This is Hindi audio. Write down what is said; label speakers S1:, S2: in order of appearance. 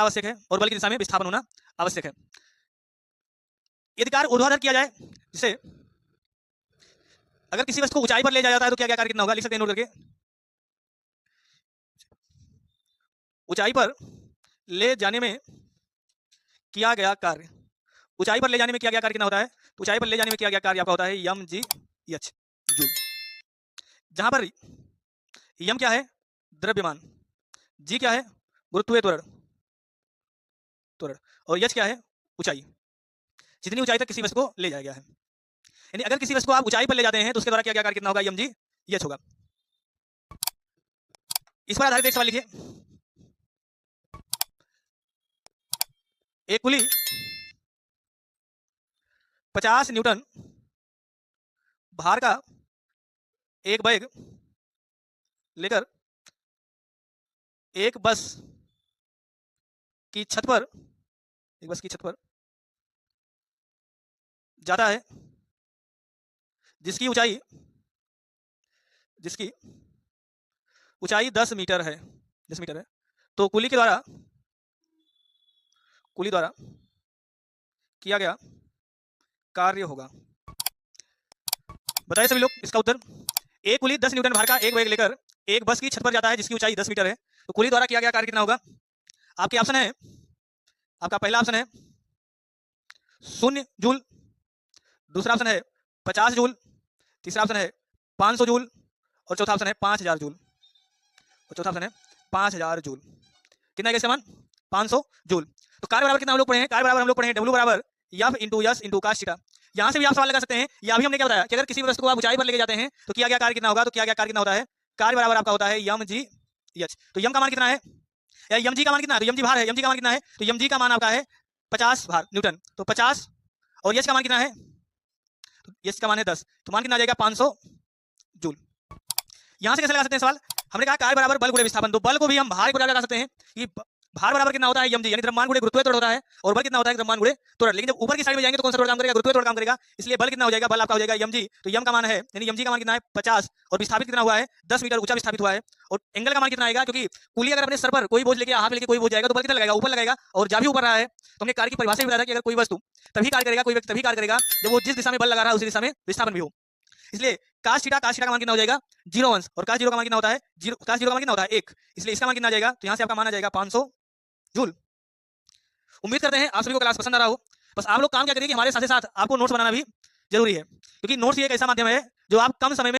S1: आवश्यक है और बल की दिशा में विस्थापन होना आवश्यक है। यदि कार्य ऊर्ध्वाधर किया जाए, जिसे अगर किसी वस्तु को ऊंचाई पर ले जाया जाता है तो क्या क्या कार्य कितना होगा, लिख सकते हैं नोट करके। ऊंचाई पर ले जाने में किया गया कार्य, ऊंचाई पर ले जाने में किया गया कार्य कितना होता है, तो ऊंचाई पर ले जाने में किया गया कार्य आपका होता है यम जी एच जूल। जहां पर यम क्या है, द्रव्यमान, जी क्या है, गुरुत्वीय त्वरण त्वरण, और एच क्या है, ऊंचाई, जितनी ऊंचाई तक किसी वस्तु को ले जाया गया है। यानी अगर किसी वस्तु को आप ऊंचाई पर ले जाते हैं तो उसके द्वारा क्या क्या कार्य कितना होगा, यम जी एच होगा। इस पर आधारित एक सवाल लिखिए। एक पुली 50 न्यूटन भार का एक बैग लेकर एक बस की छत पर जाता है, जिसकी ऊंचाई 10 मीटर है, तो कुली द्वारा किया गया कार्य होगा। बताइए सभी लोग इसका उत्तर। एक कुली 10 न्यूटन भार का एक बैग लेकर एक बस की छत पर जाता है, जिसकी ऊंचाई 10 मीटर है, तो कुली द्वारा किया गया कार्य कितना होगा। आपके ऑप्शन है, आपका पहला ऑप्शन है 0 जूल, दूसरा ऑप्शन है 50 जूल, तीसरा ऑप्शन है 500 जूल, और चौथा ऑप्शन है 5000 जूल। कितना है इसका मान, 500 जूल। तो कार्य बराबर कितना हम लोग पढ़े हैं, कार्य बराबर हम लोग पढ़े हैं W बराबर F into S into cos theta. यहाँ से भी आप सवाल लगा सकते हैं, या भी हमने क्या बताया कि अगर किसी वस्तु को आप ऊंचाई पर लेके जाते हैं तो किया गया कार्य कितना होगा, तो किया गया कार्य कितना होता है, कार्य बराबर आपका होता है यम जी एच। तो यम का मान कितना है, या यम जी का मान कितना है, तो यम जी भार है, यम जी का मान कितना है, तो यम जी का मान आपका है 50 भार न्यूटन, तो 50, और एच का मान कितना है, तो एच का मान है 10, तो मान कितना आ जाएगा 500 जूल। यहां से कैसे लगा सकते हैं सवाल, हमने कहा कार्य बराबर बल गुणे विस्थापन, तो बल को भी हम भार को लगा सकते हैं कि भार बराबर कितना होता है यम जी, यानी द्रव्यमान गुणे गुरुत्वीय त्वरण होता है, और बल कितना होता है द्रव्यमान गुणे त्वरण। लेकिन जब ऊपर की साइड में जाएंगे तो कौन सा त्वरण काम करेगा, गुरुत्वीय त्वरण काम करेगा, इसलिए बल कितना हो जाएगा, बल आपका हो जाएगा यम जी। तो यम का मान है, यानी यम जी का मान कितना है 50, और विस्थापित कितना हुआ है 10 मीटर ऊंचा विस्थापित हुआ है, और एंगल का मान कितना आएगा, क्योंकि कुली अगर अपने सर पर कोई बोझ लेके हाथ में लेके कोई बोझ जाएगा तो बल कितना लगाएगा, ऊपर लगाएगा, और जब भी ऊपर रहा है तो हमने कार्य की परिभाषा भी बताया था कि अगर कोई वस्तु तभी कार्य करेगा, कोई व्यक्ति तभी कार्य करेगा जब वो जिस दिशा में बल लगा रहा है उसी दिशा में विस्थापन भी हो। इसलिए cos थीटा का मान कितना हो जाएगा 0 अंश, और cos 0 का मान कितना होता है, cos 0 का मान कितना होता है 1, इसलिए इसका मान कितना आ जाएगा, तो यहाँ से आपका मान आ जाएगा 500 जूल। उम्मीद करते हैं आप सभी को क्लास पसंद आ रहा हो। बस आप लोग काम क्या करिए कि हमारे साथ आपको नोट्स बनाना भी जरूरी है, क्योंकि नोट्स ये एक ऐसा माध्यम है जो आप कम समय में